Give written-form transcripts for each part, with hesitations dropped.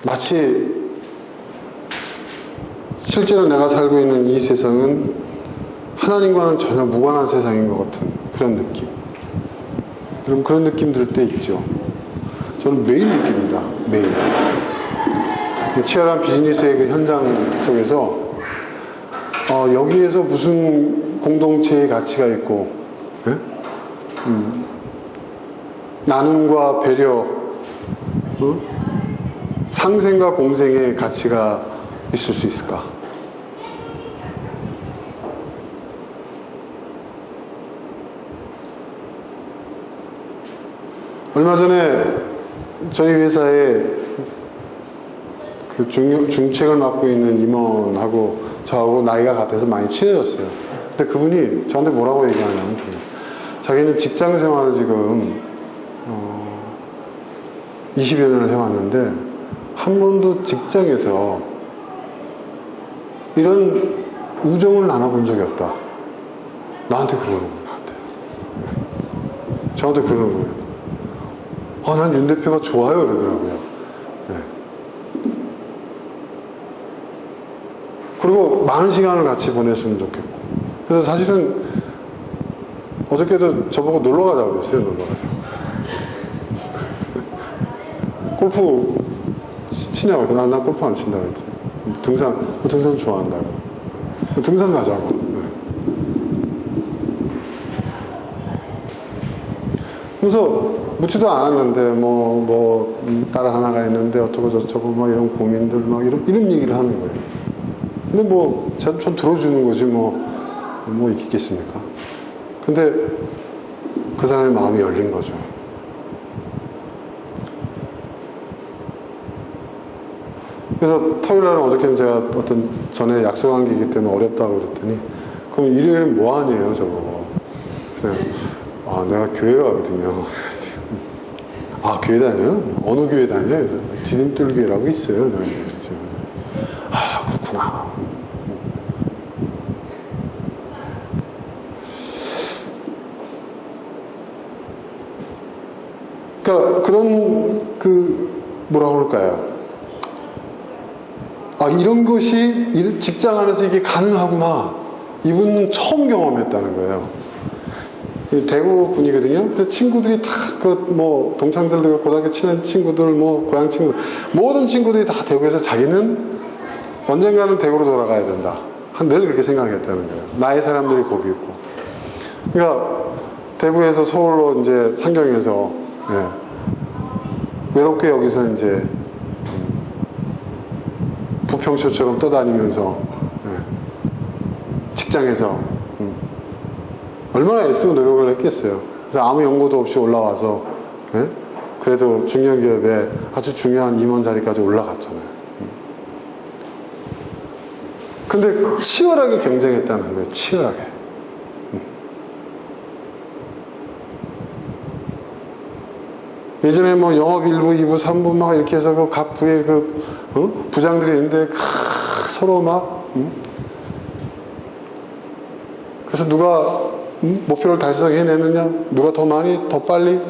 마치 실제로 내가 살고 있는 이 세상은 하나님과는 전혀 무관한 세상인 것 같은 그런 느낌. 그런 느낌 들 때 있죠. 저는 매일 느낍니다. 매일. 치열한 비즈니스의 그 현장 속에서 여기에서 무슨 공동체의 가치가 있고, 예? 나눔과 배려, 상생과 공생의 가치가 있을 수 있을까? 얼마 전에 저희 회사에 그 중책을 맡고 있는 임원하고 저하고 나이가 같아서 많이 친해졌어요. 근데 그분이 저한테 뭐라고 얘기하냐면, 자기는 직장 생활을 지금 20여 년을 해왔는데 한 번도 직장에서 이런 우정을 나눠본 적이 없다. 나한테 그러는 거예요. 저한테 그러는 거예요. 난 윤 대표가 좋아요, 그러더라고요. 네. 그리고 많은 시간을 같이 보냈으면 좋겠고. 그래서 사실은 어저께도 저보고 놀러 가자고 그랬어요, 놀러 가자고. 골프 치냐고 해서 난 골프 안 친다고 했지. 등산 좋아한다고. 등산 가자고. 네. 그래서 묻지도 않았는데 딸 하나가 있는데 어쩌고 저쩌고 막 이런 고민들 막 이런 얘기를 하는 거예요. 근데 전 들어주는 거지 뭐 있겠습니까? 근데 그 사람의 마음이 열린 거죠. 그래서 토요일날은 어저께는 제가 어떤 전에 약속한 게 있기 때문에 어렵다고 그랬더니, 그럼 일요일은 뭐 하냐요, 저보고. 그냥 내가 교회 가거든요. 교회 다녀요? 어느 교회 다녀요? 그래서 디딤돌교회라고 있어요. 내가 그랬죠. 그렇구나. 그러니까 그런 뭐라고 그럴까요? 이런 것이 직장 안에서 이게 가능하구나. 이분은 처음 경험했다는 거예요. 대구 분이거든요. 그래서 친구들이 다 동창들도 고등학교 친한 친구들, 고향 친구들, 모든 친구들이 다 대구에서 자기는 언젠가는 대구로 돌아가야 된다. 늘 그렇게 생각했다는 거예요. 나의 사람들이 거기 있고. 그러니까 대구에서 서울로 이제 상경해서 외롭게 여기서 이제 부평초처럼 떠다니면서 직장에서 얼마나 애쓰고 노력을 했겠어요. 그래서 아무 연고도 없이 올라와서 그래도 중견기업에 아주 중요한 임원 자리까지 올라갔잖아요. 근데 치열하게 경쟁했다는 거예요. 치열하게. 예전에 영업 1부, 2부, 3부 막 이렇게 해서 각 부의 부장들이 있는데 서로 그래서 누가 목표를 달성해내느냐, 누가 더 많이, 더 빨리.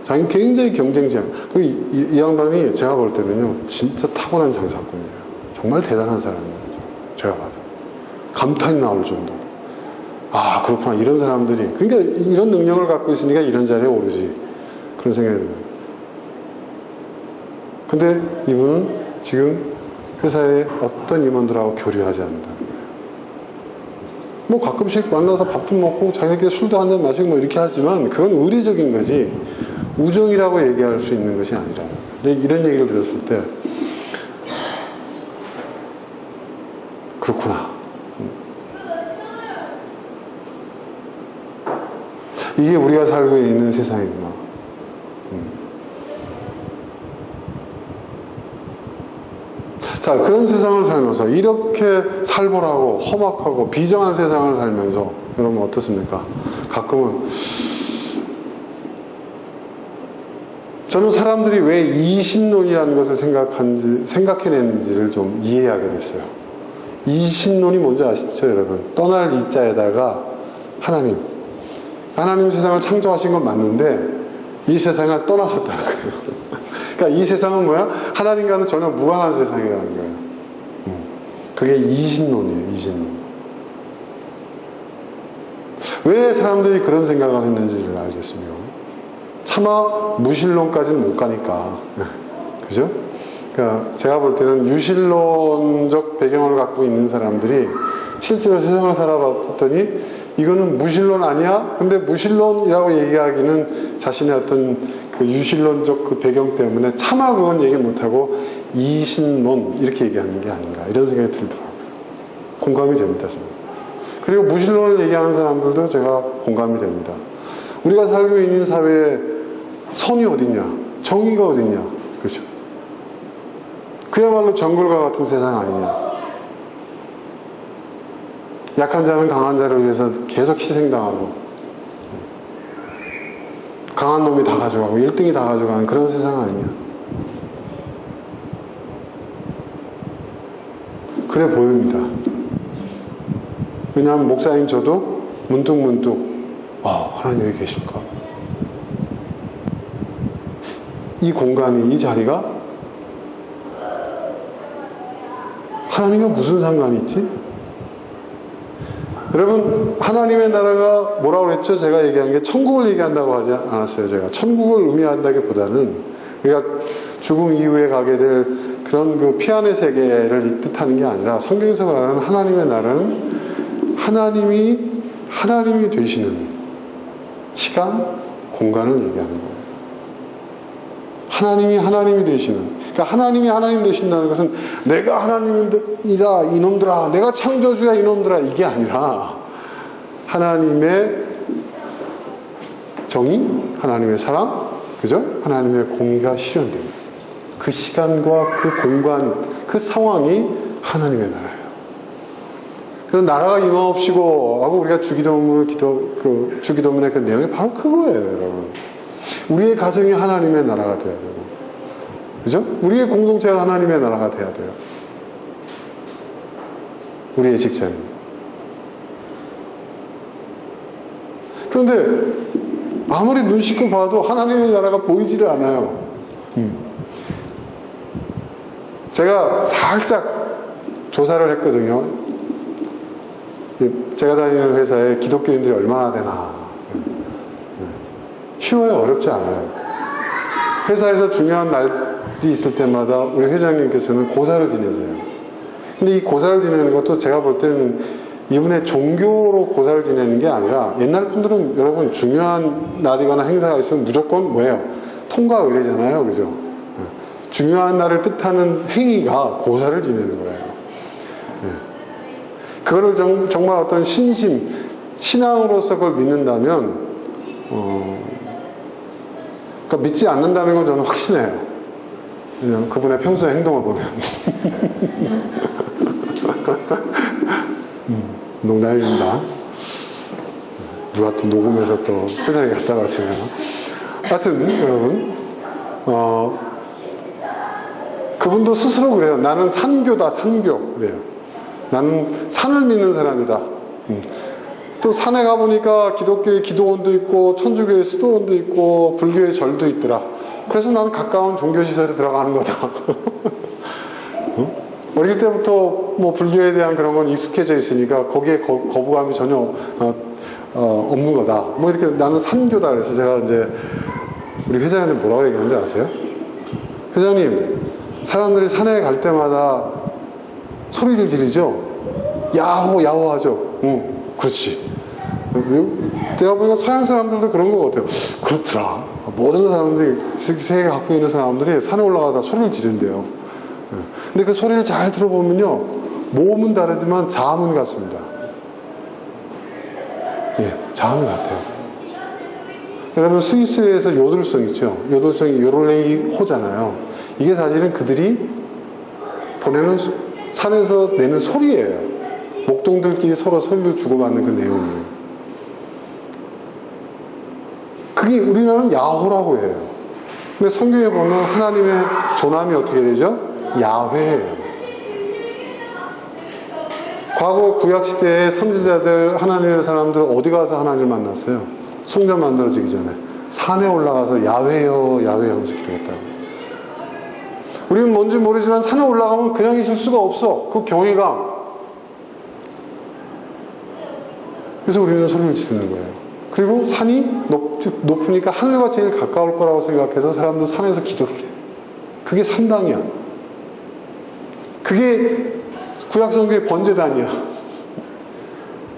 자기는 굉장히 경쟁자. 그리고 이 양반이 제가 볼 때는요, 진짜 타고난 장사꾼이에요. 정말 대단한 사람이에요. 제가 봐도. 감탄이 나올 정도. 그렇구나. 이런 사람들이. 그러니까 이런 능력을 갖고 있으니까 이런 자리에 오르지. 그런 생각이 듭니다. 근데 이분은 지금 회사의 어떤 임원들하고 교류하지 않는다. 가끔씩 만나서 밥도 먹고 자기네끼리 술도 한잔 마시고 이렇게 하지만 그건 의례적인 거지 우정이라고 얘기할 수 있는 것이 아니라. 근데 이런 얘기를 들었을 때 그렇구나. 이게 우리가 살고 있는 세상이구나. 자, 그런 세상을 살면서 이렇게 살벌하고 험악하고 비정한 세상을 살면서 여러분 어떻습니까? 가끔은 저는 사람들이 왜 이신론이라는 것을 생각해내는지를 좀 이해하게 됐어요. 이신론이 뭔지 아시죠, 여러분? 떠날 이자에다가 하나님 세상을 창조하신 건 맞는데 이 세상을 떠나셨다는 거예요. 그러니까 이 세상은 뭐야? 하나님과는 전혀 무관한 세상이라는 거예요. 그게 이신론이에요. 이신론. 왜 사람들이 그런 생각을 했는지를 알겠습니다. 차마 무신론까지는 못 가니까. 그죠? 그러니까 제가 볼 때는 유신론적 배경을 갖고 있는 사람들이 실제로 세상을 살아봤더니 이거는 무신론 아니야? 근데 무신론이라고 얘기하기는 자신의 어떤 그 유신론적 그 배경 때문에 차마 그건 얘기 못하고 이신론 이렇게 얘기하는 게 아닌가 이런 생각이 들더라고요. 공감이 됩니다. 저는. 그리고 무신론을 얘기하는 사람들도 제가 공감이 됩니다. 우리가 살고 있는 사회에 선이 어딨냐? 정의가 어딨냐? 그렇죠? 그야말로 정글과 같은 세상 아니냐? 약한 자는 강한 자를 위해서 계속 희생당하고 강한 놈이 다 가져가고 1등이 다 가져가는 그런 세상 아니냐? 그래 보입니다. 왜냐하면 목사인 저도 문득문득 하나님 여기 계실까? 이 공간이, 이 자리가 하나님과 무슨 상관이 있지? 여러분, 하나님의 나라가 뭐라고 그랬죠? 제가 얘기한 게 천국을 얘기한다고 하지 않았어요. 제가 천국을 의미한다기보다는 우리가 죽음 이후에 가게 될 그런 그 피안의 세계를 뜻하는 게 아니라 성경에서 말하는 하나님의 나라는 하나님이 되시는 시간, 공간을 얘기하는 거예요. 하나님이 되시는. 그러니까 하나님이 하나님 되신다는 것은 내가 하나님이다 이놈들아, 내가 창조주야 이놈들아, 이게 아니라 하나님의 정의, 하나님의 사랑, 그죠? 하나님의 공의가 실현됩니다. 그 시간과 그 공간, 그 상황이 하나님의 나라예요. 그래서 나라가 임하옵시고 하고 우리가 주기도문의 그 내용이 바로 그거예요, 여러분. 우리의 가정이 하나님의 나라가 돼야 되고, 그죠? 우리의 공동체가 하나님의 나라가 돼야 돼요. 우리의 직장이. 그런데 아무리 눈 씻고 봐도 하나님의 나라가 보이지를 않아요. 제가 살짝 조사를 했거든요. 제가 다니는 회사에 기독교인들이 얼마나 되나. 쉬워요? 어렵지 않아요. 회사에서 중요한 날이 있을 때마다 우리 회장님께서는 고사를 지내세요. 근데 이 고사를 지내는 것도 제가 볼 때는 이분의 종교로 고사를 지내는 게 아니라, 옛날 분들은 여러분 중요한 날이거나 행사가 있으면 무조건 뭐예요? 통과 의례잖아요. 그죠? 중요한 날을 뜻하는 행위가 고사를 지내는 거예요. 그거를 정말 어떤 신앙으로서 그걸 믿는다면, 그러니까 믿지 않는다는 건 저는 확신해요. 그냥 그분의 평소의 행동을 보면. 농담입니다. 누가 또 녹음해서 또 회장에 갔다 가시네요. 하여튼, 여러분, 그분도 스스로 그래요. 나는 산교다, 산교. 그래요. 나는 산을 믿는 사람이다. 또 산에 가보니까 기독교의 기도원도 있고, 천주교의 수도원도 있고, 불교의 절도 있더라. 그래서 나는 가까운 종교시설에 들어가는 거다. 어릴 때부터 뭐 불교에 대한 그런 건 익숙해져 있으니까 거기에 거부감이 전혀 없는 거다. 뭐 이렇게 나는 산교다. 그래서 제가 이제 우리 회장님한테 뭐라고 얘기하는지 아세요? 회장님, 사람들이 산에 갈 때마다 소리를 지르죠? 야호 하죠? 그렇지. 내가 보니까 서양 사람들도 그런 것 같아요. 그렇더라. 모든 사람들이, 세계에 갖고 있는 사람들이 산에 올라가다 소리를 지른대요. 근데 그 소리를 잘 들어보면요, 모음은 다르지만 자음은 같습니다. 예, 자음이 같아요. 여러분, 스위스에서 요들성 있죠? 요들성이 요롤레이 호잖아요. 이게 사실은 그들이 보내는, 산에서 내는 소리예요. 목동들끼리 서로 소리를 주고받는 그 내용이에요. 그게 우리나라는 야호라고 해요. 근데 성경에 보면 하나님의 존함이 어떻게 되죠? 야훼예요. 과거 구약시대의 선지자들, 하나님의 사람들 어디 가서 하나님을 만났어요? 성전 만들어지기 전에 산에 올라가서 야훼요 하면서 기도했다고. 우리는 뭔지 모르지만 산에 올라가면 그냥 있을 수가 없어. 그 경외감. 그래서 우리는 소리를 지르는 거예요. 그리고 산이 높으니까 하늘과 제일 가까울 거라고 생각해서 사람들 산에서 기도를 해요. 그게 산당이야. 그게 구약성경의 번제단이야.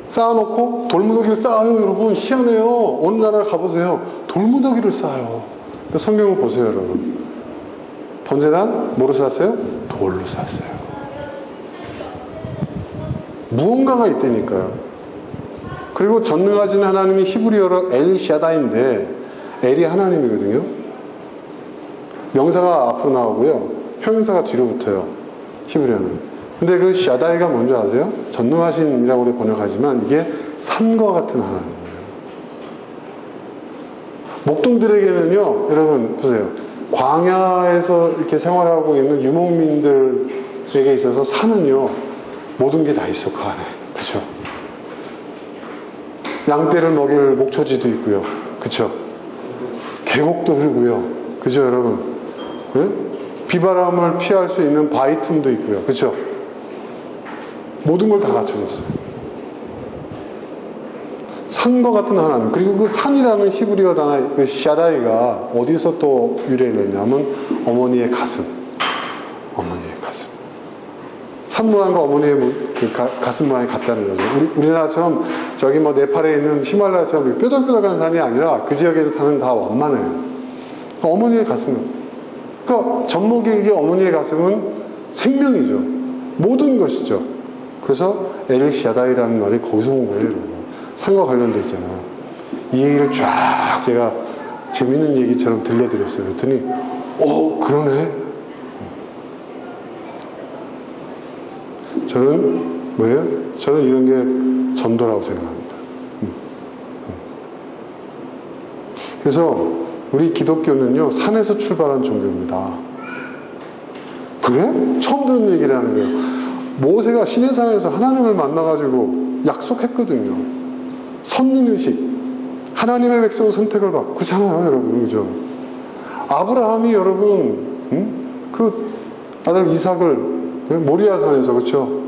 쌓아놓고 돌무더기를 쌓아요. 여러분 희한해요. 어느 나라 가보세요. 돌무더기를 쌓아요. 근데 성경을 보세요 여러분. 번제단 뭐로 쌓았어요? 돌로 쌓았어요. 무언가가 있다니까요. 그리고 전능하신 하나님이 히브리어로 엘샤다인데 엘이 하나님이거든요. 명사가 앞으로 나오고요. 형용사가 뒤로 붙어요. 히브리어는. 근데 그 샤다이가 뭔지 아세요? 전능하신이라고 우리 번역하지만 이게 산과 같은 하나님이에요. 목동들에게는요, 여러분 보세요. 광야에서 이렇게 생활하고 있는 유목민들에게 있어서 산은요, 모든 게 다 있어 그 안에. 그렇죠? 양떼를 먹일 목초지도 있고요. 그렇죠? 계곡도 흐르고요. 그죠 여러분? 네? 비바람을 피할 수 있는 바위 틈도 있고요. 그렇죠? 모든 걸 다 갖춰줬어요. 산과 같은 하나님. 그리고 그 산이라는 히브리어 단어, 그 샤다이가 어디서 또 유래를 했냐면 어머니의 가슴. 어머니의 가슴. 산 모양과 어머니의 그 가슴 모양이 같다는 거죠. 우리나라처럼 저기 뭐 네팔에 있는 히말라야처럼 뾰족뾰족한 산이 아니라 그 지역에 있는 산은 다 완만해요. 그러니까 어머니의 가슴은. 그러니까 젖먹이에게 어머니의 가슴은 생명이죠. 모든 것이죠. 그래서 엘샤다이라는 말이 거기서 온 거예요. 여러분. 산과 관련돼 있잖아요. 이 얘기를 쫙 제가 재밌는 얘기처럼 들려드렸어요. 그랬더니 그러네. 저는 뭐예요? 저는 이런 게 전도라고 생각합니다. 그래서 우리 기독교는요, 산에서 출발한 종교입니다. 그래? 처음 듣는 얘기라는 거예요. 모세가 시내산에서 하나님을 만나가지고 약속했거든요. 선민의식. 하나님의 백성을 선택을 받고. 그렇잖아요, 여러분. 그죠? 아브라함이 여러분, 그 아들 이삭을 모리아산에서, 그렇죠?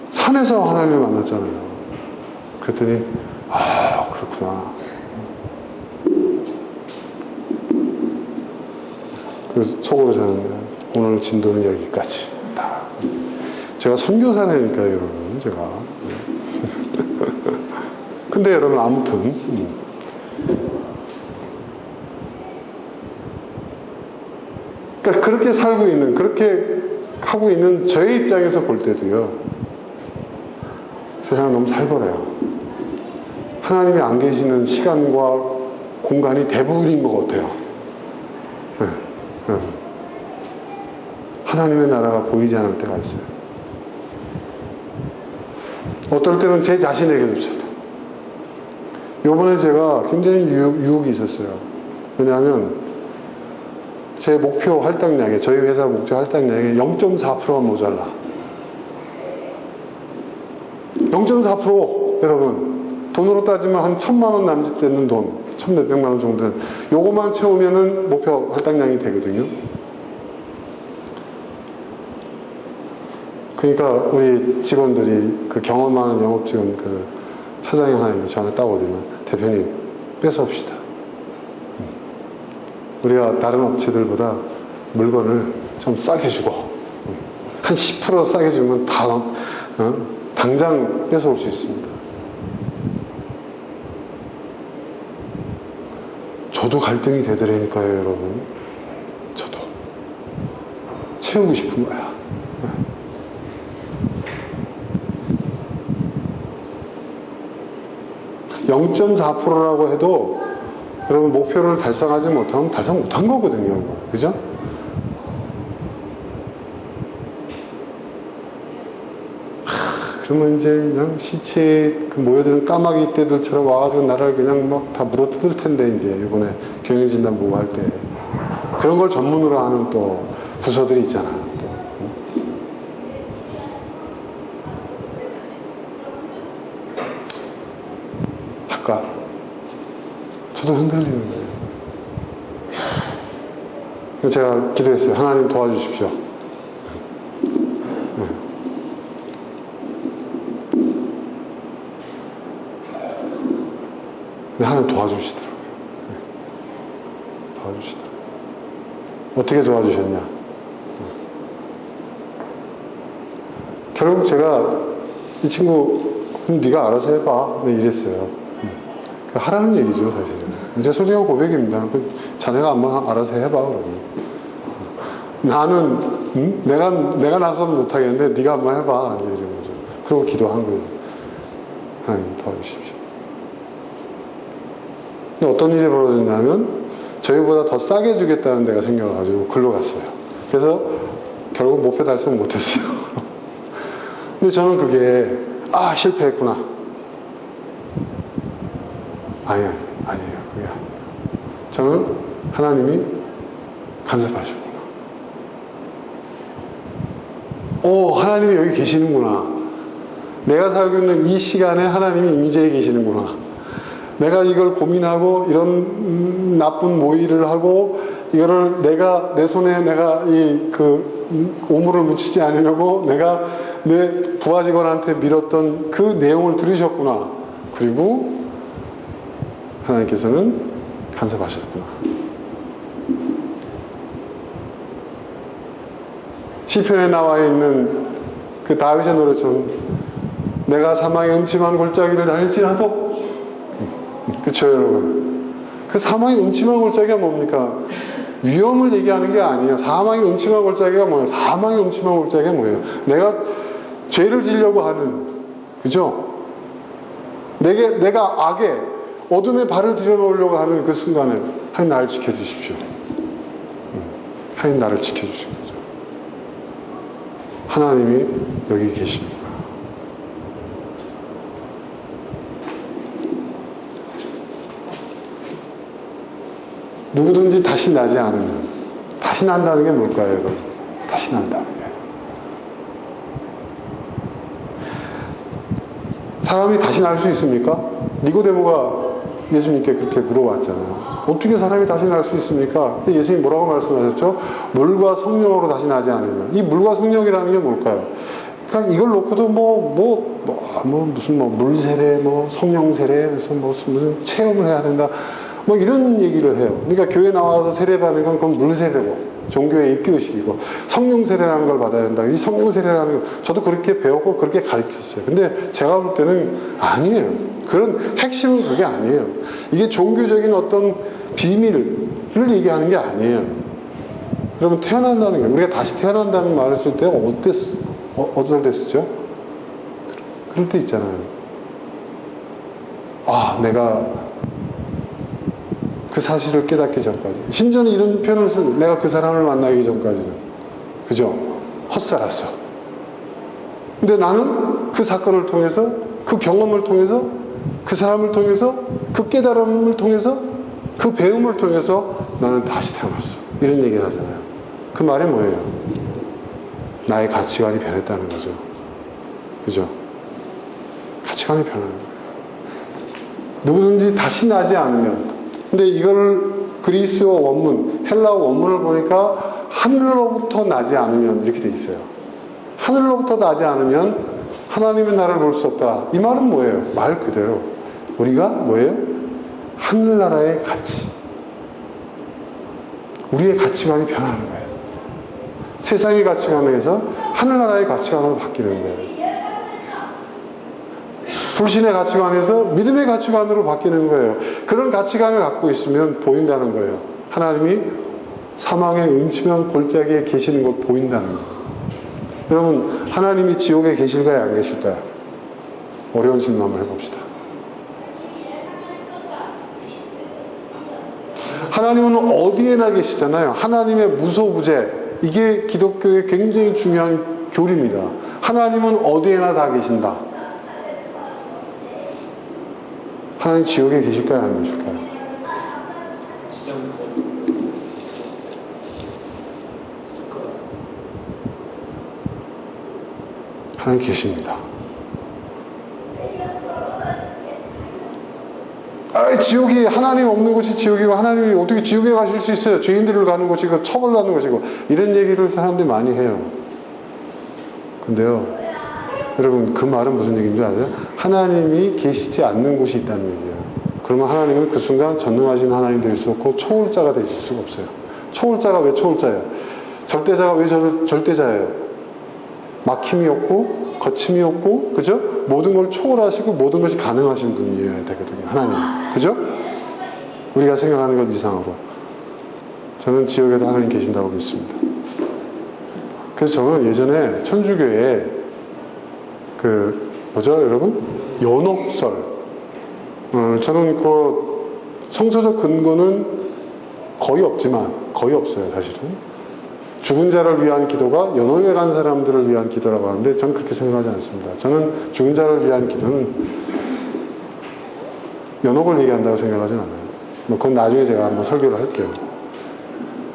산에서 하나님을 만났잖아요. 그랬더니, 그렇구나. 그래서 속으로 저는 오늘 진도는 여기까지. 제가 선교사니까요, 여러분. 제가. 근데 여러분, 아무튼. 그러니까 그렇게 살고 있는, 그렇게 하고 있는 저의 입장에서 볼 때도요, 세상은 너무 살벌해요. 하나님이 안 계시는 시간과 공간이 대부분인 것 같아요. 하나님의 나라가 보이지 않을 때가 있어요. 어떨 때는 제 자신에게조차도. 요번에 제가 굉장히 유혹이 있었어요. 왜냐하면 제 목표 할당량에, 저희 회사 목표 할당량에 0.4%가 모자라. 0.4% 여러분, 돈으로 따지면 한 1,000만 원 남짓되는 돈, 1,몇백만 원 정도 되는, 요거만 채우면은 목표 할당량이 되거든요. 그러니까 우리 직원들이, 그 경험 많은 영업 직원 그 차장이 하나 있는데 저한테 딱 오더니, 대표님 뺏어옵시다. 우리가 다른 업체들보다 물건을 좀 싸게 주고 한 10% 싸게 주면 당장 뺏어올 수 있습니다. 저도 갈등이 되더라니까요, 여러분. 저도 채우고 싶은 거야. 0.4%라고 해도 여러분 목표를 달성하지 못하면 달성 못한 거거든요. 그죠? 그러면 이제 그냥 시체에 그 모여드는 까마귀 떼들처럼 와가지고 나를 그냥 막 다 물어뜯을 텐데, 이제 이번에 경영진단보고 할 때 그런 걸 전문으로 하는 또 부서들이 있잖아. 저도 흔들리는 거예요. 제가 기도했어요. 하나님 도와주십시오. 네, 하나님 도와주시더라고요. 네. 도와주시더라고요. 어떻게 도와주셨냐? 결국 제가 이 친구, 그럼 네가 알아서 해봐. 네, 이랬어요. 하라는 얘기죠, 사실은. 이제 솔직한 고백입니다. 자네가 한번 알아서 해봐, 그러면. 나는, 내가 나서는 못하겠는데, 네가 한번 해봐. 이제 이런 거죠. 그러고 기도한 거예요. 하나님 도와주십시오. 근데 어떤 일이 벌어졌냐면, 저희보다 더 싸게 주겠다는 데가 생겨가지고, 글로 갔어요. 그래서 결국 목표 달성 못했어요. 근데 저는 그게, 실패했구나. 아니에요. 그게 아니에요. 저는 하나님이 간섭하시구나. 하나님이 여기 계시는구나. 내가 살고 있는 이 시간에 하나님이 임재해 계시는구나. 내가 이걸 고민하고 이런 나쁜 모의를 하고 이거를 내 손에 내가 오물을 묻히지 않으려고 내가 내 부하 직원한테 밀었던 그 내용을 들으셨구나. 그리고 하나님께서는 간섭하셨구나. 시편에 나와 있는 그 다윗의 노래처럼 내가 사망의 음침한 골짜기를 다닐지라도, 그쵸 여러분? 그 사망의 음침한 골짜기가 뭡니까? 위험을 얘기하는 게 아니에요. 사망의 음침한 골짜기가 뭐예요? 사망의 음침한 골짜기가 뭐예요? 내가 죄를 지려고 하는, 그죠? 내가 악에 어둠에 발을 들여놓으려고 하는 그 순간에 하나님 나를 지켜주십시오. 하나님 나를 지켜주신 거죠. 하나님이 여기 계십니다. 누구든지 다시 나지 않으면, 다시 난다는 게 뭘까요, 여러분? 다시 난다는 게. 사람이 다시 날 수 있습니까? 니고데모가 예수님께 그렇게 물어봤잖아요. 어떻게 사람이 다시 날 수 있습니까? 근데 예수님이 뭐라고 말씀하셨죠? 물과 성령으로 다시 나지 않으면. 이 물과 성령이라는 게 뭘까요? 그러니까 이걸 놓고도 무슨 물세례, 성령 세례, 무슨 체험을 해야 된다. 이런 얘기를 해요. 그러니까 교회 나와서 세례 받는 건 그건 물세례고, 종교의 입교식이고, 성령 세례라는 걸 받아야 된다. 이 성령 세례라는 거, 저도 그렇게 배웠고, 그렇게 가르쳤어요. 근데 제가 볼 때는 아니에요. 그런 핵심은 그게 아니에요. 이게 종교적인 어떤 비밀을 얘기하는 게 아니에요. 여러분, 태어난다는 게, 우리가 다시 태어난다는 말을 쓸 때 어떨 때 쓰죠? 그럴 때 있잖아요. 내가 그 사실을 깨닫기 전까지. 심지어는 이런 표현을 쓴, 내가 그 사람을 만나기 전까지는. 그죠? 헛살았어. 근데 나는 그 사건을 통해서, 그 경험을 통해서, 그 사람을 통해서, 그 깨달음을 통해서, 그 배움을 통해서 나는 다시 태어났어. 이런 얘기를 하잖아요. 그 말이 뭐예요? 나의 가치관이 변했다는 거죠. 그죠? 가치관이 변하는 거예요. 누구든지 다시 나지 않으면, 근데 이걸 그리스어 원문, 헬라어 원문을 보니까 하늘로부터 나지 않으면 이렇게 돼 있어요. 하늘로부터 나지 않으면 하나님의 나라를 볼 수 없다. 이 말은 뭐예요? 말 그대로 우리가 뭐예요? 하늘나라의 가치, 우리의 가치관이 변하는 거예요. 세상의 가치관에서 하늘나라의 가치관으로 바뀌는 거예요. 불신의 가치관에서 믿음의 가치관으로 바뀌는 거예요. 그런 가치관을 갖고 있으면 보인다는 거예요. 하나님이 사망의 음침한 골짜기에 계시는 것 보인다는 거예요. 여러분, 하나님이 지옥에 계실까요? 안 계실까요? 어려운 질문 한번 해봅시다. 하나님은 어디에나 계시잖아요. 하나님의 무소부재, 이게 기독교의 굉장히 중요한 교리입니다. 하나님은 어디에나 다 계신다. 하나님 지옥에 계실까요? 안 계실까요? 하나님 계십니다. 지옥이 하나님 없는 곳이 지옥이고 하나님이 어떻게 지옥에 가실 수 있어요? 죄인들을 가는 곳이 그 처벌받는 곳이고 이런 얘기를 사람들이 많이 해요. 근데요, 여러분 그 말은 무슨 얘기인 줄 아세요? 하나님이 계시지 않는 곳이 있다는 얘기예요. 그러면 하나님은 그 순간 전능하신 하나님 될 수 없고 초월자가 되실 수가 없어요. 초월자가 왜 초월자예요? 절대자가 왜 절대자예요? 막힘이 없고 거침이 없고, 그죠? 모든 걸 초월하시고 모든 것이 가능하신 분이어야 되거든요. 하나님, 그죠? 우리가 생각하는 것 이상으로. 저는 지옥에도 하나님 계신다고 믿습니다. 그래서 저는 예전에 천주교에 뭐죠, 여러분? 연옥설. 저는 그 성서적 근거는 거의 없어요, 사실은. 죽은 자를 위한 기도가 연옥에 간 사람들을 위한 기도라고 하는데 저는 그렇게 생각하지 않습니다. 저는 죽은 자를 위한 기도는 연옥을 얘기한다고 생각하진 않아요. 그건 나중에 제가 한번 설교를 할게요.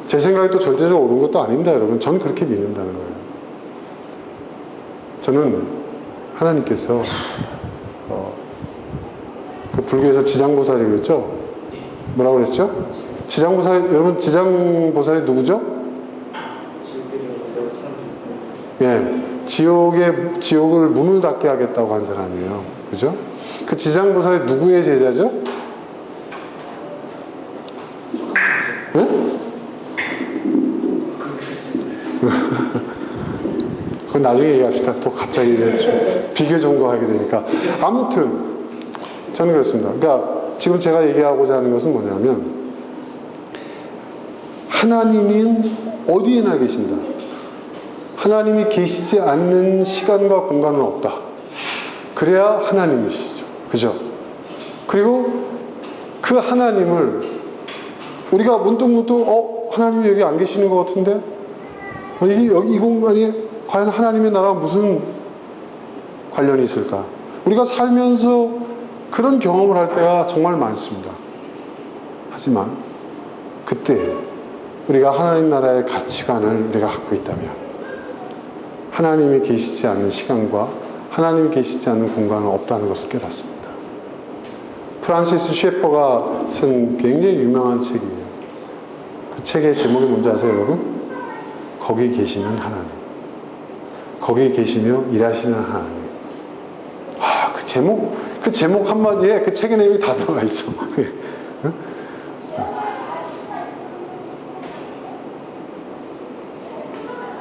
제 생각이 또 절대적으로 옳은 것도 아닙니다, 여러분. 전 그렇게 믿는다는 거예요. 저는 하나님께서 그 불교에서 지장보살이 그랬죠? 뭐라고 그랬죠? 여러분 지장보살이 누구죠? 예, 지옥을 문을 닫게 하겠다고 한 사람이에요. 그죠? 그 지장보살이 누구의 제자죠? 네? 그건 나중에 얘기합시다. 또 갑자기 비교 전공하게 되니까. 아무튼 저는 그렇습니다. 그러니까 지금 제가 얘기하고자 하는 것은 뭐냐면 하나님은 어디에나 계신다. 하나님이 계시지 않는 시간과 공간은 없다. 그래야 하나님이시죠. 그죠? 그리고 그 하나님을 우리가 문득문득 하나님이 여기 안 계시는 것 같은데 이 공간이 과연 하나님의 나라와 무슨 관련이 있을까? 우리가 살면서 그런 경험을 할 때가 정말 많습니다. 하지만 그때 우리가 하나님 나라의 가치관을 우리가 갖고 있다면 하나님이 계시지 않는 시간과 하나님이 계시지 않는 공간은 없다는 것을 깨닫습니다. 프란시스 셰퍼가 쓴 굉장히 유명한 책이에요. 그 책의 제목이 뭔지 아세요, 여러분? 거기 계시는 하나님. 거기 계시며 일하시는 하나님. 그 제목 한마디에 그 책의 내용이 다 들어가 있어.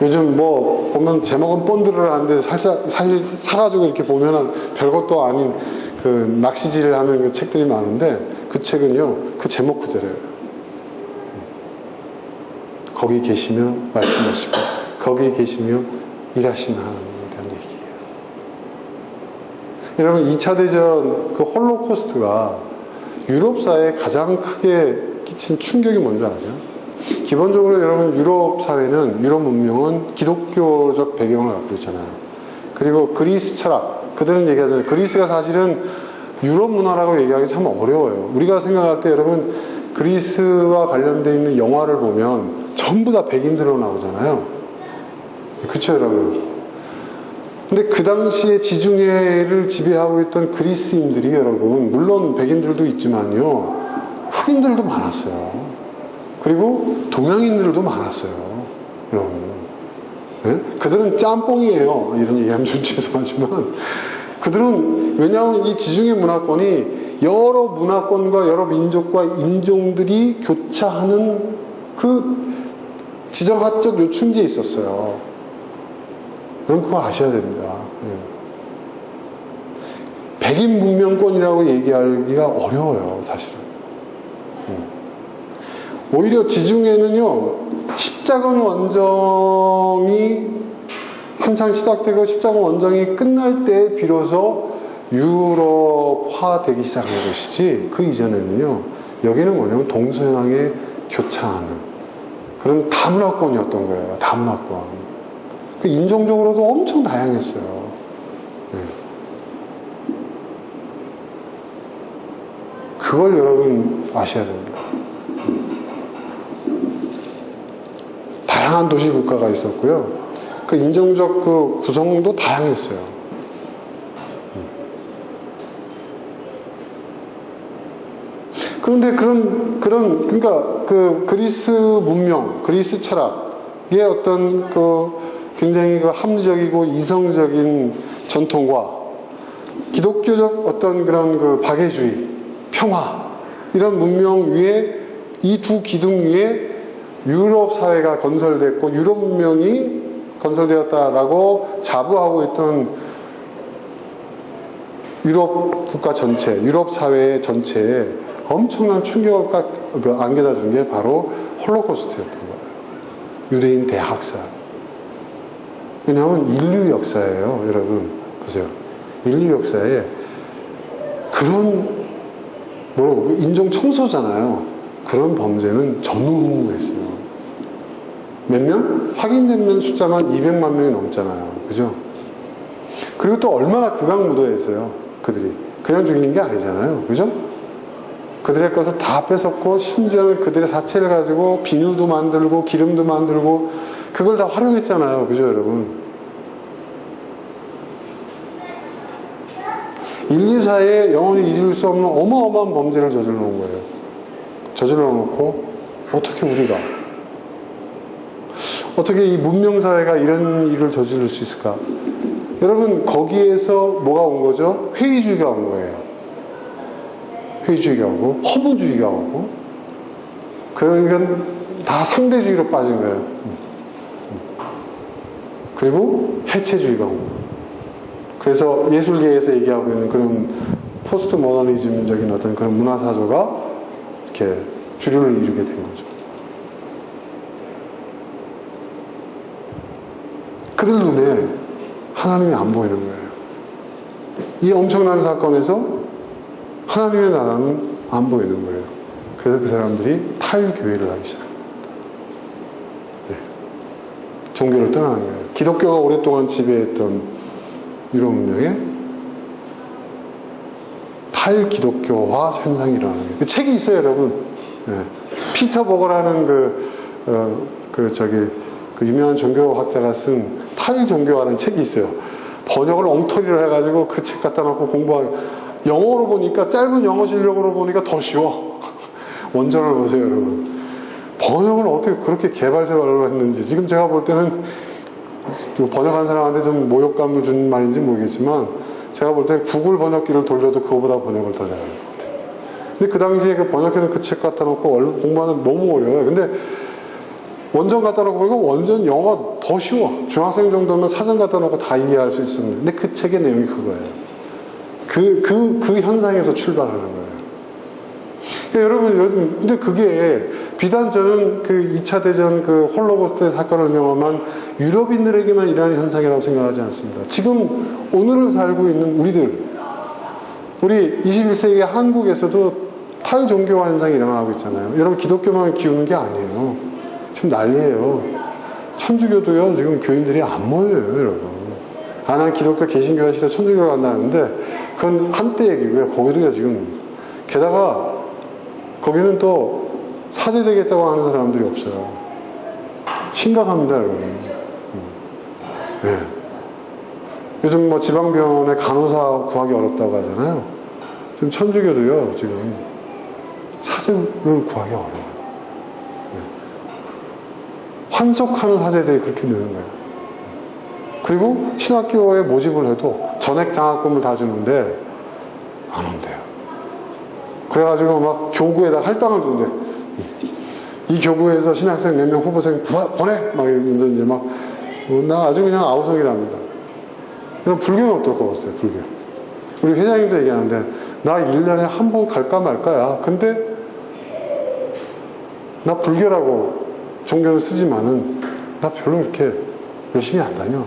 요즘 보면 제목은 본드를 하는데 사실 사가지고 이렇게 보면은 별것도 아닌 그 낚시질을 하는 그 책들이 많은데 그 책은요, 그 제목 그대로예요. 거기 계시며 말씀하시고 거기 계시며 일하시는 하나님에 대한 얘기예요. 여러분 2차 대전 그 홀로코스트가 유럽 사회에 가장 크게 끼친 충격이 뭔지 아세요? 기본적으로 여러분 유럽 사회는, 유럽 문명은 기독교적 배경을 갖고 있잖아요. 그리고 그리스 철학, 그들은 얘기하잖아요. 그리스가 사실은 유럽 문화라고 얘기하기 참 어려워요. 우리가 생각할 때 여러분 그리스와 관련되어 있는 영화를 보면 전부 다 백인들로 나오잖아요. 그렇죠, 여러분? 근데 그 당시에 지중해를 지배하고 있던 그리스인들이 여러분, 물론 백인들도 있지만요, 흑인들도 많았어요. 그리고 동양인들도 많았어요, 여러분. 네? 그들은 짬뽕이에요. 이런 얘기하면 좀 죄송하지만 그들은, 왜냐하면 이 지중해 문화권이 여러 문화권과 여러 민족과 인종들이 교차하는 그 지정학적 요충지에 있었어요. 여러분 그거 아셔야 됩니다. 네. 백인 문명권이라고 얘기하기가 어려워요, 사실은. 오히려 지중해는요, 십자군 원정이 한창 시작되고 십자군 원정이 끝날 때 비로소 유럽화 되기 시작한 것이지, 그 이전에는요, 여기는 뭐냐면 동서양에 교차하는 그런 다문화권이었던 거예요. 다문화권. 그 인종적으로도 엄청 다양했어요. 네. 그걸 여러분 아셔야 됩니다. 다양한 도시 국가가 있었고요. 그 인종적 그 구성도 다양했어요. 그런데 그러니까 그 그리스 문명, 그리스 철학의 어떤 굉장히 합리적이고 이성적인 전통과 기독교적 어떤 그런 박애주의, 평화, 이런 문명 위에, 이 두 기둥 위에 유럽 사회가 건설됐고 유럽 문명이 건설되었다라고 자부하고 있던 유럽 국가 전체, 유럽 사회 전체에 엄청난 충격을 안겨다 준 게 바로 홀로코스트였던 거예요. 유대인 대학살. 왜냐하면 인류 역사예요, 여러분. 보세요. 인류 역사에 그런 인종 청소잖아요. 그런 범죄는 전무후무했어요. 몇 명? 확인된 숫자만 200만 명이 넘잖아요. 그죠? 그리고 또 얼마나 극악무도했어요. 그들이. 그냥 죽인 게 아니잖아요. 그죠? 그들의 것을 다 뺏었고, 심지어는 그들의 사체를 가지고 비누도 만들고 기름도 만들고 그걸 다 활용했잖아요. 그죠, 여러분? 인류사에 영원히 잊을 수 없는 어마어마한 범죄를 저질러 놓은 거예요. 저질러 놓고 어떻게 이 문명사회가 이런 일을 저지를 수 있을까? 여러분, 거기에서 뭐가 온 거죠? 회의주의가 온 거예요. 회의주의가 오고 허무주의가 오고, 그러니까 다 상대주의로 빠진 거예요. 그리고 해체주의가 온 거예요. 그래서 예술계에서 얘기하고 있는 그런 포스트 모더니즘적인 어떤 그런 문화사조가 이렇게 주류를 이루게 된 거죠. 그들 눈에 하나님이 안 보이는 거예요. 이 엄청난 사건에서 하나님의 나라는 안 보이는 거예요. 그래서 그 사람들이 탈교회를 하기 시작합니다. 네. 종교를 떠나는 거예요. 기독교가 오랫동안 지배했던 유럽 문명에 탈기독교화 현상이 일어나는 거예요. 그 책이 있어요, 여러분. 네. 피터 버거라는 그 유명한 종교학자가 쓴 탈종교화라는 책이 있어요. 번역을 엉터리로 해가지고 그 책 갖다 놓고 공부하고, 영어로 보니까, 짧은 영어 실력으로 보니까 더 쉬워. 원전을 보세요, 여러분. 번역을 어떻게 그렇게 개발세발로 했는지. 지금 제가 볼 때는 번역한 사람한테 좀 모욕감을 준 말인지 모르겠지만, 제가 볼 때는 구글 번역기를 돌려도 그거보다 번역을 더 잘하는 것 같아요. 근데 그 당시에 그 번역해놓은 그 책 갖다 놓고 공부하는 너무 어려워요. 근데 원전 갖다 놓고 보니까 원전 영어가 더 쉬워. 중학생 정도면 사전 갖다 놓고 다 이해할 수 있었는데, 근데 그 책의 내용이 그거예요. 그 현상에서 출발하는 거예요. 그러니까 여러분, 근데 그게 비단 저는 그 2차 대전 그 홀로코스트 사건을 경험한 유럽인들에게만 일어나는 현상이라고 생각하지 않습니다. 지금 오늘을 살고 있는 우리 21세기 한국에서도 탈종교화 현상이 일어나고 있잖아요. 여러분, 기독교만 기우는 게 아니에요. 지금 난리예요. 천주교도요, 지금 교인들이 안 모여요, 여러분. 난 기독교 개신교가 싫어 천주교를 간다는데, 그건 한때 얘기고요. 거기도요, 지금. 게다가, 거기는 또 사제되겠다고 하는 사람들이 없어요. 심각합니다, 여러분. 네. 요즘 지방병원에 간호사 구하기 어렵다고 하잖아요. 지금 천주교도요, 지금 사제를 구하기 어려워요. 환속하는 사제들이 그렇게 느는 거예요. 그리고 신학교에 모집을 해도 전액 장학금을 다 주는데 안 온대요. 그래가지고 막 교구에다 할당을 준대. 이 교구에서 신학생 몇 명 후보생 보내! 막 이러면서 이제 나 아주 그냥 아우성이랍니다. 그럼 불교는 어떨 것 같아요, 불교. 우리 회장님도 얘기하는데, 나 1년에 한 번 갈까 말까야. 근데 나 불교라고 종교를 쓰지만은 나 별로 그렇게 열심히 안 다녀.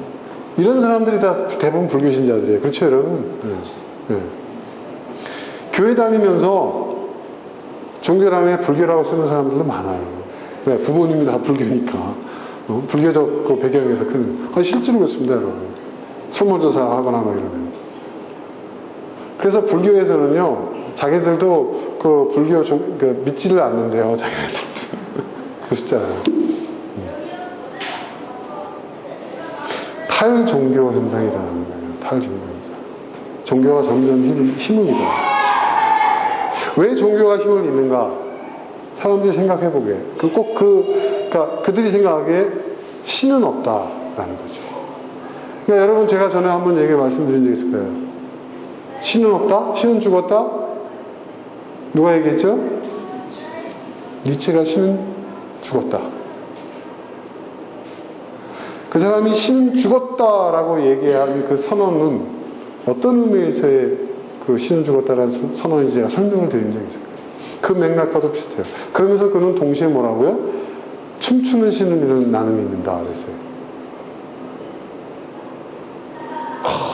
이런 사람들이 다 대부분 불교 신자들이에요. 그렇죠, 여러분? 네. 교회 다니면서 종교라면 불교라고 쓰는 사람들도 많아요. 왜? 부모님이 다 불교니까. 불교적 그 배경에서 실제로 그렇습니다, 여러분. 설문조사 하거나 막 이러면. 그래서 불교에서는요, 자기들도 그 불교 믿지를 않는데요, 자기들도. 그렇잖아요. 탈종교 현상이라는 거예요. 탈종교 현상. 종교가 점점 힘을 잃어요. 왜 종교가 힘을 잃는가? 사람들이 생각해 보게. 그러니까 그들이 생각하기에 신은 없다라는 거죠. 그러니까 여러분, 제가 전에 한번 말씀드린 적 있을 거예요. 신은 없다? 신은 죽었다? 누가 얘기했죠? 니체가 신은 죽었다. 그 사람이 신은 죽었다라고 얘기한 그 선언은 어떤 의미에서의 그 신은 죽었다라는 선언인지 제가 설명을 드린 적이 있어요. 그 맥락과도 비슷해요. 그러면서 그는 동시에 뭐라고요? 춤추는 신을 믿는 나는 믿는다 그랬어요.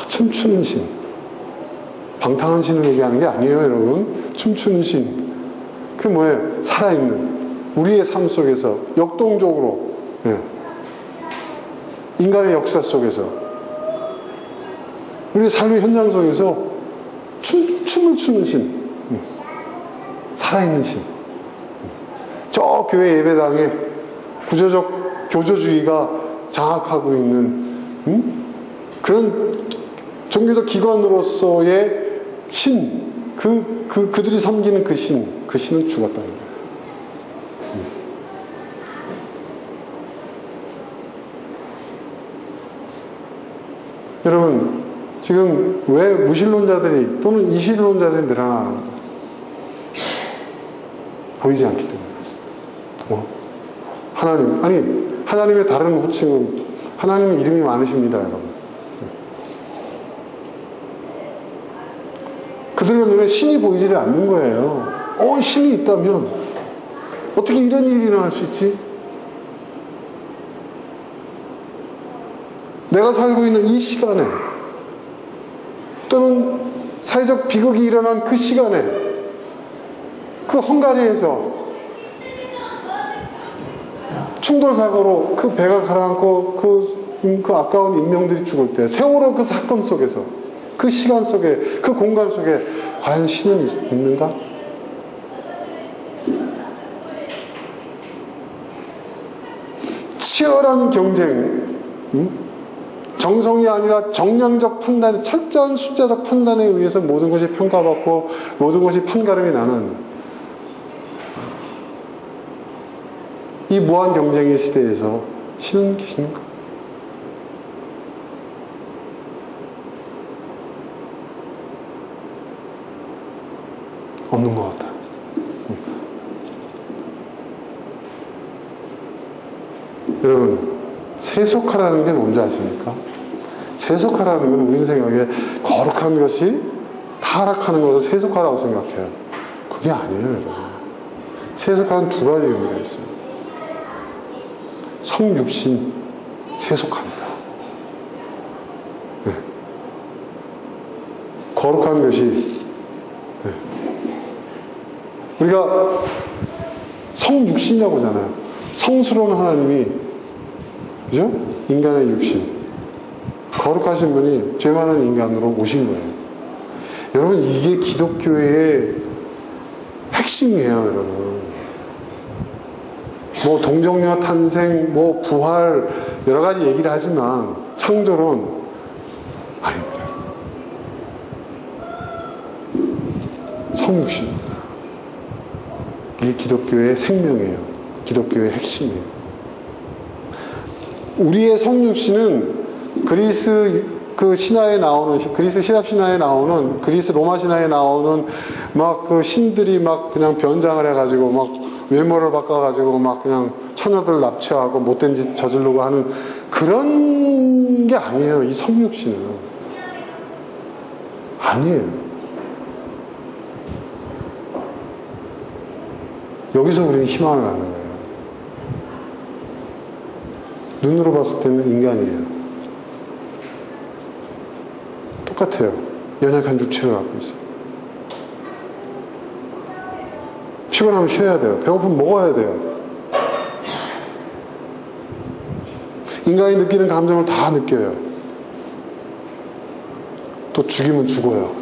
춤추는 신. 방탕한 신을 얘기하는 게 아니에요, 여러분. 춤추는 신. 그게 뭐예요? 살아있는. 우리의 삶 속에서, 역동적으로, 예. 인간의 역사 속에서, 우리의 삶의 현장 속에서 춤을 추는 신. 살아있는 신. 저 교회 예배당에 구조적 교조주의가 장악하고 있는 그런 종교적 기관으로서의 신, 그들이 섬기는 그 신은 죽었다는 거예요. 여러분, 지금 왜 무신론자들이 또는 이신론자들이 늘어나는가? 보이지 않기 때문이었습니다. 하나님의 다른 호칭은 하나님의 이름이 많으십니다, 여러분. 그들의 눈에 신이 보이지를 않는 거예요. 신이 있다면 어떻게 이런 일이 일어날 수 있지? 내가 살고 있는 이 시간에 또는 사회적 비극이 일어난 그 시간에 그 헝가리에서 충돌사고로 그 배가 가라앉고 그 아까운 인명들이 죽을 때 세월호 그 사건 속에서 그 시간 속에 그 공간 속에 과연 신은 있는가? 치열한 경쟁, 정성이 아니라 정량적 판단, 철저한 숫자적 판단에 의해서 모든 것이 평가받고 모든 것이 판가름이 나는 이 무한 경쟁의 시대에서 신은 계신가? 없는 것 같아요. 여러분, 세속화라는 게 뭔지 아십니까? 세속화라는 건 우리 생각에 거룩한 것이 타락하는 것을 세속화라고 생각해요. 그게 아니에요, 여러분. 세속화는 두 가지 의미가 있어요. 성육신, 세속화입니다. 네. 거룩한 것이, 네. 우리가 성육신이라고 하잖아요. 성스러운 하나님이, 그죠? 인간의 육신. 거룩하신 분이 죄 많은 인간으로 오신 거예요. 여러분, 이게 기독교의 핵심이에요, 여러분. 뭐, 동정녀 탄생, 뭐, 부활, 여러 가지 얘기를 하지만, 창조론, 아닙니다. 성육신. 이게 기독교의 생명이에요. 기독교의 핵심이에요. 우리의 성육신은 그리스 그 신화에 나오는, 그리스 신합 신화에 나오는, 그리스 로마 신화에 나오는 막 그 신들이 막 그냥 변장을 해가지고 막 외모를 바꿔가지고 막 그냥 처녀들 납치하고 못된 짓 저지르고 하는 그런 게 아니에요. 이 성육신은. 아니에요. 여기서 우리는 희망을 갖는 거예요. 눈으로 봤을 때는 인간이에요. 똑같아요. 연약한 육체를 갖고 있어요. 피곤하면 쉬어야 돼요. 배고프면 먹어야 돼요. 인간이 느끼는 감정을 다 느껴요. 또 죽이면 죽어요.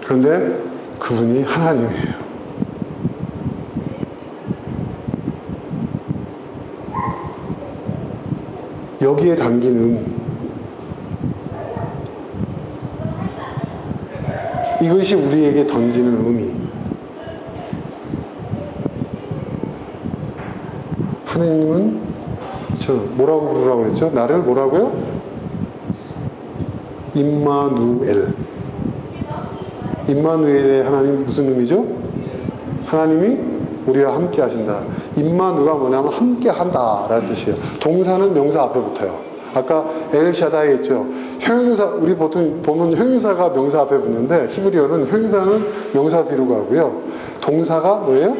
그런데 그분이 하나님이에요. 여기에 담긴 이것이 우리에게 던지는 의미. 하나님은 뭐라고 부르라고 그랬죠? 나를 뭐라고요? 임마누엘. 임마누엘의 하나님 무슨 의미죠? 하나님이 우리와 함께 하신다. 임마누가 뭐냐면 함께 한다 라는 뜻이에요. 동사는 명사 앞에 붙어요. 아까 엘샤다이 했죠. 형용사, 우리 보통 보면 형용사가 명사 앞에 붙는데 히브리어는 형용사는 명사 뒤로 가고요. 동사가 뭐예요?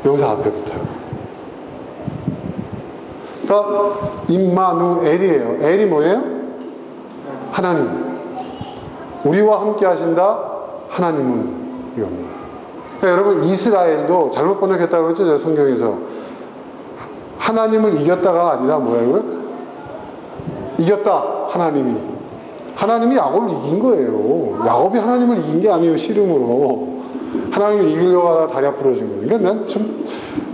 명사 앞에 붙어요. 그러니까 임마누엘이에요. 엘이 뭐예요? 하나님. 우리와 함께 하신다. 하나님은 이겁니다. 그러니까 여러분 이스라엘도 잘못 번역했다고 그랬죠? 제가 성경에서 하나님을 이겼다가 아니라 뭐라고요? 이겼다. 하나님이 야곱을 이긴 거예요. 야곱이 하나님을 이긴 게 아니에요. 씨름으로 하나님을 이기려고 하다가 다리 부러진 거예요. 그러니까 난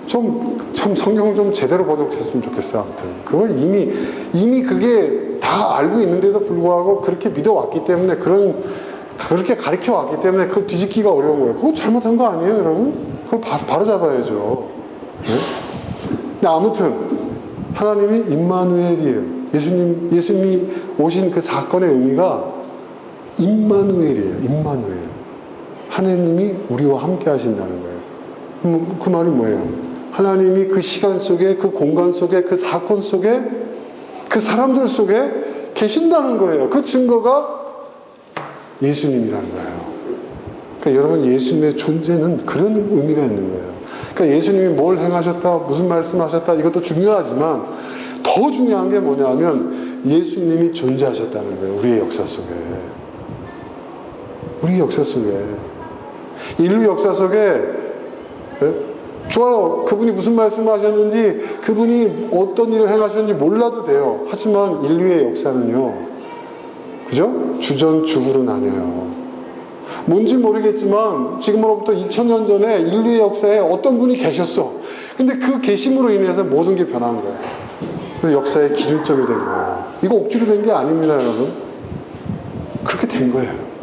좀 성경 좀 제대로 번역했으면 좋겠어요. 아무튼 그거 이미 그게 다 알고 있는데도 불구하고 그렇게 믿어왔기 때문에 그렇게 가르쳐 왔기 때문에 그걸 뒤집기가 어려운 거예요. 그거 잘못한 거 아니에요, 여러분? 그걸 바로 잡아야죠. 네? 근데 아무튼 하나님이 임마누엘이에요. 예수님이 오신 그 사건의 의미가 임마누엘이에요. 임마누엘. 하나님이 우리와 함께 하신다는 거예요. 그 말이 뭐예요? 하나님이 그 시간 속에, 그 공간 속에, 그 사건 속에, 그 사람들 속에 계신다는 거예요. 그 증거가 예수님이라는 거예요. 그러니까 여러분 예수님의 존재는 그런 의미가 있는 거예요. 그러니까 예수님이 뭘 행하셨다, 무슨 말씀하셨다 이것도 중요하지만 더 중요한 게 뭐냐면 예수님이 존재하셨다는 거예요. 우리의 역사 속에. 우리의 역사 속에. 인류 역사 속에 좋아요. 그분이 무슨 말씀을 하셨는지 그분이 어떤 일을 행하셨는지 몰라도 돼요. 하지만 인류의 역사는요. 그죠? 주전주부로 나뉘어요. 뭔지 모르겠지만 지금으로부터 2000년 전에 인류의 역사에 어떤 분이 계셨어. 근데 그 계심으로 인해서 모든 게 변한 거예요. 그 역사의 기준점이 된 거예요. 이거 억지로 된 게 아닙니다, 여러분. 그렇게 된 거예요.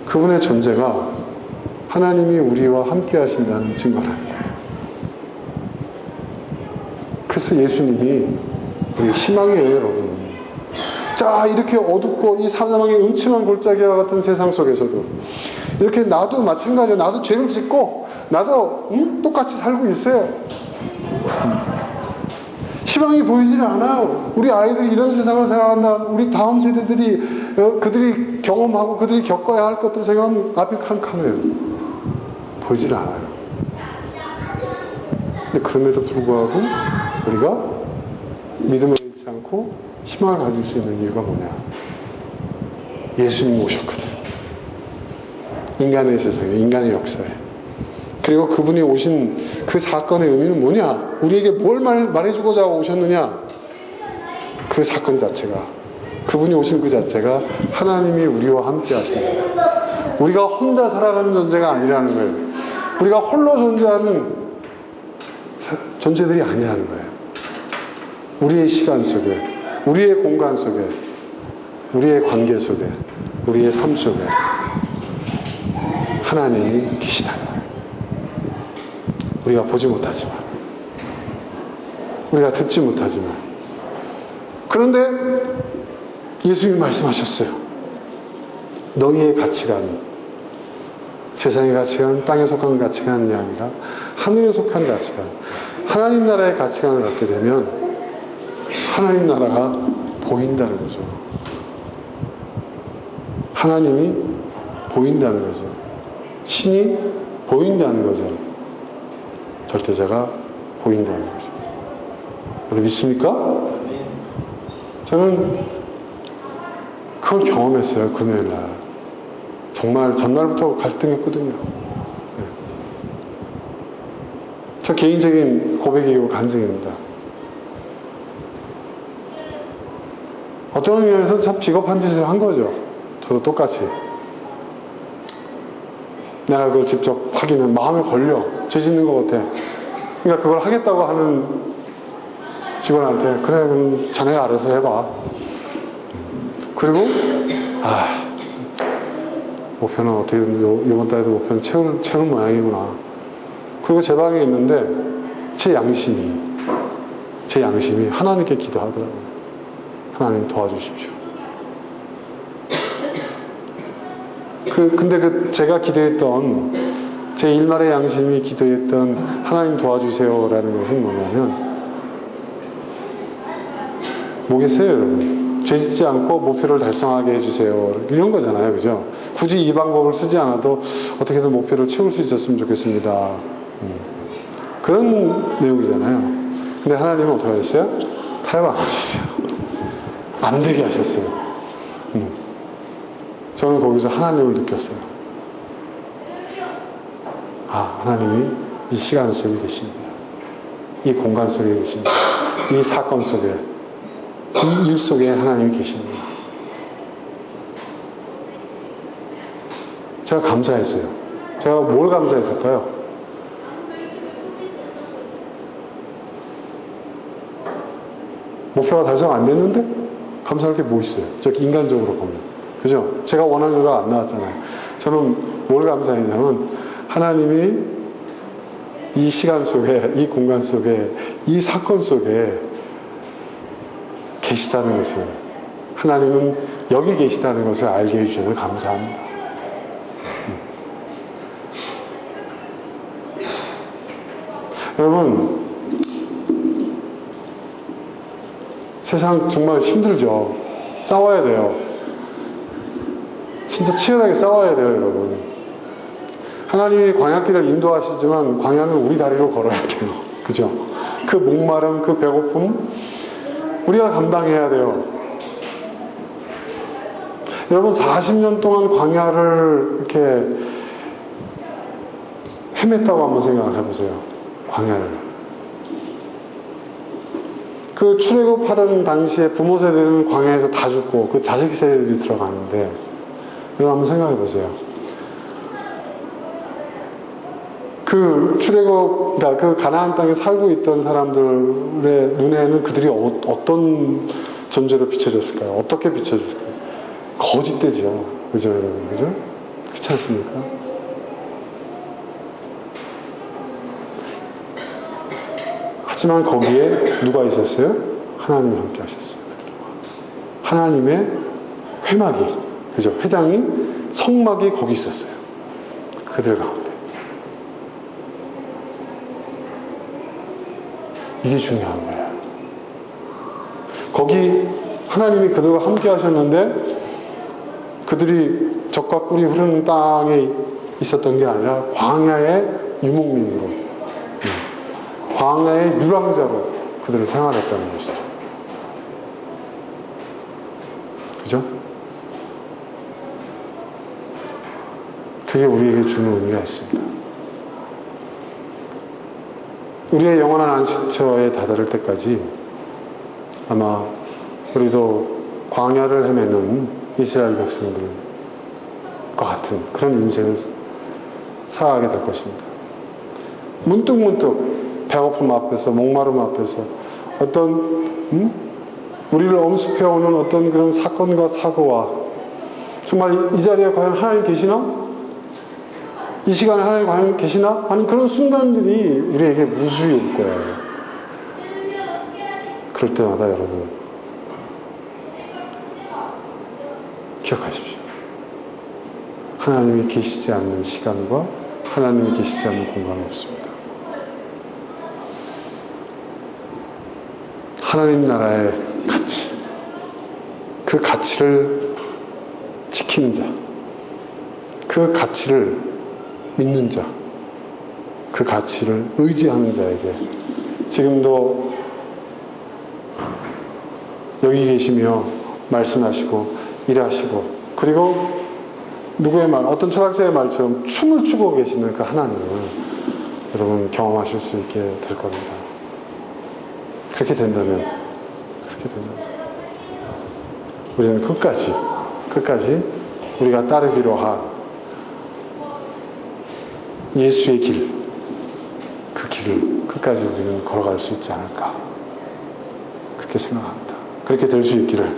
그분의 존재가 하나님이 우리와 함께 하신다는 증거라는 거예요. 그래서 예수님이 우리의 희망이에요, 여러분. 자, 이렇게 어둡고 이 사자망의 음침한 골짜기와 같은 세상 속에서도 이렇게 나도 마찬가지야. 나도 죄를 짓고 나도 똑같이 살고 있어요. 희망이 보이질 않아요. 우리 아이들이 이런 세상을 생각한다. 우리 다음 세대들이 그들이 경험하고 그들이 겪어야 할 것들을 생각하면 앞이 캄캄해요. 보이질 않아요. 근데 그럼에도 불구하고 우리가 믿음을 잃지 않고 희망을 가질 수 있는 이유가 뭐냐? 예수님이 오셨거든. 인간의 세상에, 인간의 역사에. 그리고 그분이 오신 그 사건의 의미는 뭐냐? 우리에게 뭘 말해주고자 오셨느냐? 그 사건 자체가, 그분이 오신 그 자체가 하나님이 우리와 함께 하신다. 우리가 혼자 살아가는 존재가 아니라는 거예요. 우리가 홀로 존재하는 존재들이 아니라는 거예요. 우리의 시간 속에, 우리의 공간 속에, 우리의 관계 속에, 우리의 삶 속에 하나님이 계시다는 거예요. 우리가 보지 못하지만, 우리가 듣지 못하지만. 그런데 예수님이 말씀하셨어요. 너희의 가치관, 세상의 가치관, 땅에 속한 가치관이 아니라 하늘에 속한 가치관, 하나님 나라의 가치관을 갖게 되면 하나님 나라가 보인다는 거죠. 하나님이 보인다는 거죠. 신이 보인다는 거죠. 절대자가 보인다는 거죠. 여러분 믿습니까? 저는 그걸 경험했어요. 금요일날. 정말 전날부터 갈등했거든요. 저 개인적인 고백이고 간증입니다. 어떤 의미에서 참 비겁한 짓을 한 거죠. 저도 똑같이. 내가 그걸 직접 하기는 마음에 걸려. 죄 짓는 것 같아. 그러니까 그걸 하겠다고 하는 직원한테 그래 그럼 자네가 알아서 해봐. 그리고 목표는 어떻게든 이번 달에도 목표는 채울 모양이구나. 그리고 제 방에 있는데 제 양심이 하나님께 기도하더라고요. 하나님 도와주십시오. 근데 제가 기도했던 제 일말의 양심이 기도했던 하나님 도와주세요라는 것은 뭐냐면 뭐겠어요, 여러분? 죄 짓지 않고 목표를 달성하게 해주세요. 이런 거잖아요, 그죠? 굳이 이 방법을 쓰지 않아도 어떻게든 목표를 채울 수 있었으면 좋겠습니다. 그런 내용이잖아요. 근데 하나님은 어떻게 하셨어요? 타협 안 하셨어요. 안 되게 하셨어요. 저는 거기서 하나님을 느꼈어요. 하나님이 이 시간 속에 계십니다. 이 공간 속에 계십니다. 이 사건 속에, 이 일 속에 하나님이 계십니다. 제가 감사했어요. 제가 뭘 감사했을까요? 목표가 달성 안 됐는데 감사할 게 뭐 있어요? 저 인간적으로 보면. 그죠? 제가 원하는 결과가 안 나왔잖아요. 저는 뭘 감사했냐면 하나님이 이 시간 속에, 이 공간 속에, 이 사건 속에 계시다는 것을, 하나님은 여기 계시다는 것을 알게 해주셔서 감사합니다. 여러분, 세상 정말 힘들죠. 싸워야 돼요. 진짜 치열하게 싸워야 돼요, 여러분. 하나님이 광야길을 인도하시지만 광야는 우리 다리로 걸어야 돼요. 그죠? 그 목마름, 그 배고픔 우리가 감당해야 돼요. 여러분 40년 동안 광야를 이렇게 헤맸다고 한번 생각을 해보세요. 광야를. 그 출애굽하던 당시에 부모 세대는 광야에서 다 죽고 그 자식 세대들이 들어가는데 여러분 한번 생각해 보세요. 그 출애굽, 그러니까 그 가나안 땅에 살고 있던 사람들의 눈에는 그들이 어떤 존재로 비춰졌을까요? 어떻게 비춰졌을까요? 거짓되죠. 그죠, 여러분? 그죠? 그렇지 않습니까? 하지만 거기에 누가 있었어요? 하나님이 함께 하셨어요. 그들과. 하나님의 회막이, 그죠? 회당이, 성막이 거기 있었어요. 그들 가운데. 이게 중요한 거예요. 거기 하나님이 그들과 함께 하셨는데 그들이 적과 꿀이 흐르는 땅에 있었던 게 아니라 광야의 유목민으로, 광야의 유랑자로 그들을 생활했다는 것이죠. 그죠? 그게 우리에게 주는 의미가 있습니다. 우리의 영원한 안식처에 다다를 때까지 아마 우리도 광야를 헤매는 이스라엘 백성들과 같은 그런 인생을 살아가게 될 것입니다. 문득문득 배고픔 앞에서, 목마름 앞에서 어떤 우리를 엄습해오는 어떤 그런 사건과 사고와 정말 이 자리에 과연 하나님 계시나? 이 시간에 하나님 과연 계시나? 하는 그런 순간들이 우리에게 무수히 올 거예요. 그럴 때마다 여러분 기억하십시오. 하나님이 계시지 않는 시간과 하나님이 계시지 않는 공간은 없습니다. 하나님 나라의 가치, 그 가치를 지키는 자, 그 가치를 믿는 자, 그 가치를 의지하는 자에게 지금도 여기 계시며 말씀하시고 일하시고, 그리고 누구의 말, 어떤 철학자의 말처럼 춤을 추고 계시는 그 하나님을 여러분 경험하실 수 있게 될 겁니다. 그렇게 된다면 우리는 끝까지 우리가 따르기로 한 예수의 길, 그 길을 끝까지 우리는 걸어갈 수 있지 않을까 그렇게 생각합니다. 그렇게 될 수 있기를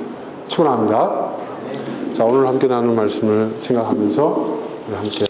축원합니다. 자, 오늘 함께 나눈 말씀을 생각하면서 우리 함께